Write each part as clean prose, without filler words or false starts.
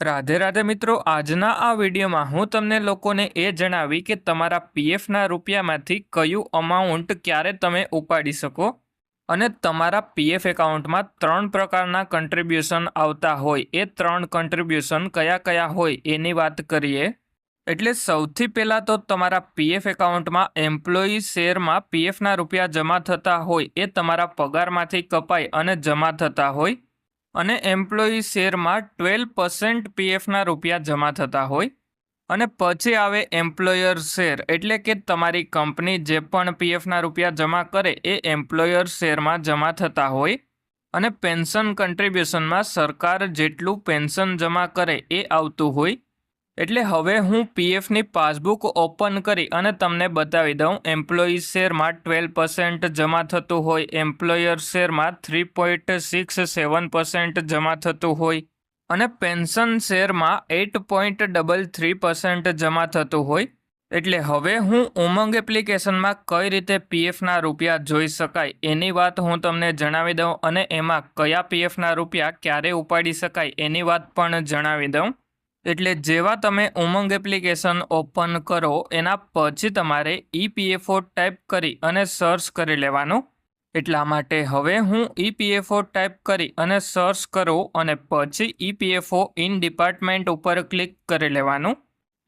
રાધે રાધે મિત્રો, આજના આ વિડીયોમાં હું તમને લોકોને એ જણાવી કે તમારા પીએફના રૂપિયામાંથી કયું અમાઉન્ટ ક્યારે તમે ઉપાડી શકો અને તમારા પીએફ એકાઉન્ટમાં 3 પ્રકારના કન્ટ્રીબ્યુશન આવતા હોય એ 3 કન્ટ્રીબ્યુશન કયા કયા હોય એની વાત કરીએ. એટલે સૌથી પહેલાં તો તમારા પીએફ એકાઉન્ટમાં એમ્પ્લોયી શેરમાં પીએફના રૂપિયા જમા થતા હોય એ તમારા પગારમાંથી કપાઈ અને જમા થતા હોય અને એમ્પ્લોયી શેરમાં 12% પીએફના રૂપિયા જમા થતા હોય અને પછી આવે એમ્પ્લોયર શેર એટલે કે તમારી કંપની જે પણ પીએફના રૂપિયા જમા કરે એ એમ્પ્લોયર શેરમાં જમા થતા હોય અને પેન્શન કન્ટ્રીબ્યુશનમાં સરકાર જેટલું પેન્શન જમા કરે એ આવતું હોય. એટલે હવે હું પીએફની પાસબુક ઓપન કરી અને તમને બતાવી દઉં. એમ્પ્લોયી શેરમાં 12% જમા થતું હોય, એમ્પ્લોયર શેરમાં 3.67% જમા થતું હોય અને પેન્શન શેરમાં 8.33% જમા થતું હોય. એટલે હવે હું ઉમંગ એપ્લિકેશનમાં કઈ રીતે પીએફના રૂપિયા જોઈ શકાય એની વાત હું તમને જણાવી દઉં અને એમાં કયા પીએફના રૂપિયા ક્યારે ઉપાડી શકાય એની વાત પણ જણાવી દઉં. એટલે જેવા તમે ઉમંગ એપ્લિકેશન ઓપન કરો એના પછી તમારે ઈપીએફઓ ટાઈપ કરી અને સર્ચ કરી લેવાનું. એટલા માટે હવે હું ઈપીએફઓ ટાઈપ કરી અને સર્ચ કરું અને પછી ઈપીએફઓ ઇન ડિપાર્ટમેન્ટ ઉપર ક્લિક કરી લેવાનું.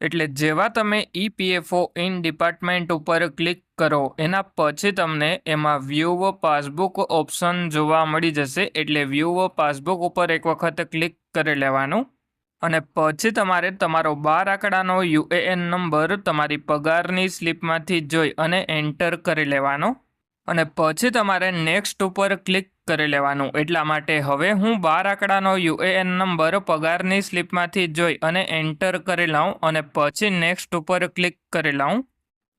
એટલે જેવા તમે ઈપીએફઓ ઇન ડિપાર્ટમેન્ટ ઉપર ક્લિક કરો એના પછી તમને એમાં વ્યૂ પાસબુક ઓપ્શન જોવા મળી જશે. એટલે વ્યૂ પાસબુક ઉપર એક વખત ક્લિક કરી લેવાનું અને પછી તમારે તમારો 12 આંકડાનો યુએએન નંબર તમારી પગારની સ્લિપમાંથી જોઈ અને એન્ટર કરી લેવાનો અને પછી તમારે નેક્સ્ટ ઉપર ક્લિક કરી લેવાનું. એટલા માટે હવે હું 12 આંકડાનો યુએએન નંબર પગારની સ્લિપમાંથી જોઈ અને એન્ટર કરી લઉં અને પછી નેક્સ્ટ ઉપર ક્લિક કરી લઉં.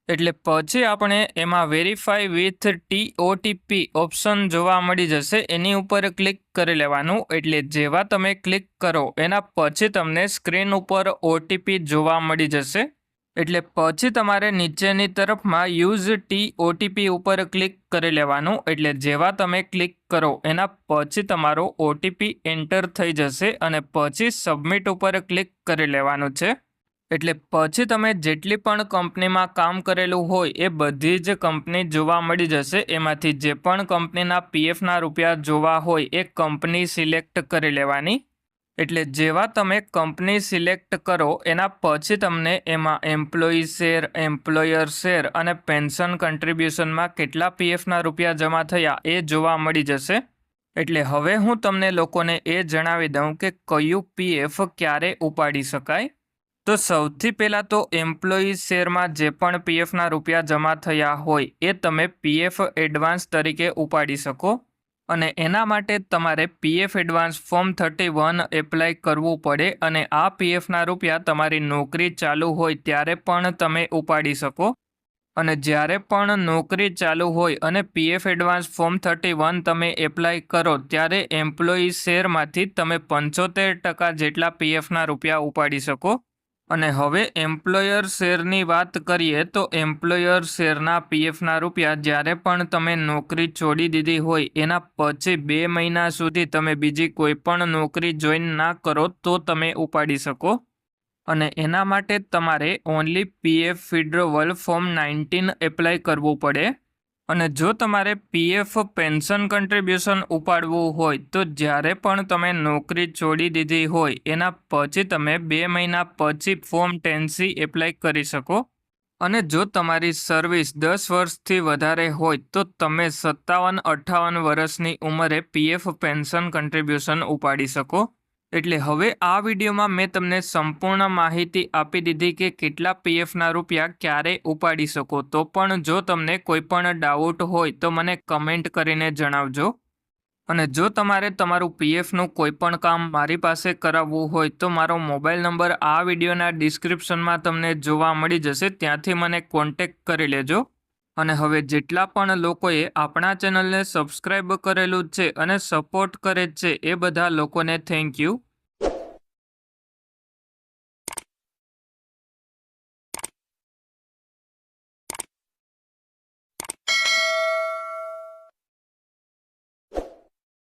એટલે પછી આપણે એમાં વેરીફાઈ વિથ TOTP ઓપ્શન જોવા મળી જશે, એની ઉપર ક્લિક કરી લેવાનું. એટલે જેવા તમે ક્લિક કરો એના પછી તમને સ્ક્રીન ઉપર OTP જોવા મળી જશે. એટલે પછી તમારે નીચેની તરફમાં યુઝ TOTP ઉપર ક્લિક કરી લેવાનું. એટલે જેવા તમે ક્લિક કરો એના પછી તમારો OTP એન્ટર થઈ જશે અને પછી સબમિટ ઉપર ક્લિક કરી લેવાનું છે. એટલે પછી તમે જેટલી પણ કંપનીમાં કામ કરેલું હોય એ બધી જ કંપની જોવા મળી જશે. એમાંથી જે પણ કંપનીના પીએફના રૂપિયા જોવા હોય એ કંપની સિલેક્ટ કરી લેવાની. એટલે જેવા તમે કંપની સિલેક્ટ કરો એના પછી તમને એમાં એમ્પ્લોયી શેર, એમ્પ્લોયર શેર અને પેન્શન કન્ટ્રીબ્યુશનમાં કેટલા પીએફના રૂપિયા જમા થયા એ જોવા મળી જશે. એટલે હવે હું તમને લોકોને એ જણાવી દઉં કે કયું પીએફ ક્યારે ઉપાડી શકાય. તો સૌથી પહેલાં તો એમ્પ્લોયી શેરમાં જે પણ પીએફના રૂપિયા જમા થયા હોય એ તમે પીએફ એડવાન્સ તરીકે ઉપાડી શકો અને એના માટે તમારે પીએફ એડવાન્સ ફોર્મ 31 એપ્લાય કરવું પડે અને આ પીએફના રૂપિયા તમારી નોકરી ચાલુ હોય ત્યારે પણ તમે ઉપાડી શકો. અને જ્યારે પણ નોકરી ચાલુ હોય અને પીએફ એડવાન્સ ફોર્મ 31 તમે એપ્લાય કરો ત્યારે એમ્પ્લોયી શેરમાંથી તમે 75% જેટલા પીએફના રૂપિયા ઉપાડી શકો. અને હવે એમ્પ્લોયર શેરની વાત કરીએ તો એમ્પ્લોયર શેરના પીએફના રૂપિયા જ્યારે પણ તમે નોકરી છોડી દીધી હોય એના પછી 2 મહિના સુધી તમે બીજી કોઈ પણ નોકરી જોઈન ના કરો તો તમે ઉપાડી શકો. અને એના માટે તમારે only PF withdrawal form 19 apply કરવું પડે. અને જો તમારે પીએફ પેન્શન કન્ટ્રીબ્યુશન ઉપાડવું હોય તો જ્યારે પણ તમે નોકરી છોડી દીધી હોય એના પછી તમે 2 મહિના પછી ફોર્મ 10C એપ્લાય કરી શકો. અને જો તમારી સર્વિસ 10 વર્ષથી વધારે હોય તો તમે 57-58 વર્ષની ઉંમરે પીએફ પેન્શન કન્ટ્રીબ્યુશન ઉપાડી શકો. એટલે હવે આ વિડીયોમાં મેં તમને સંપૂર્ણ માહિતી આપી દીધી કે કેટલા પીએફના રૂપિયા ક્યારે ઉપાડી શકો. તો પણ જો તમને કોઈ પણ ડાઉટ હોય તો મને કમેન્ટ કરીને જણાવજો. અને જો તમારે તમારું પીએફનું કોઈ પણ કામ મારી પાસે કરાવવું હોય તો મારો મોબાઈલ નંબર આ વિડીયોના ડિસ્ક્રિપ્શનમાં તમને જોવા મળી જશે, ત્યાંથી મને કોન્ટેક્ટ કરી લેજો. અને હવે જેટલા પણ લોકોએ આપણા ચેનલને સબસ્ક્રાઈબ કરેલું છે અને સપોર્ટ કરે છે એ બધા લોકોને થેન્ક યુ.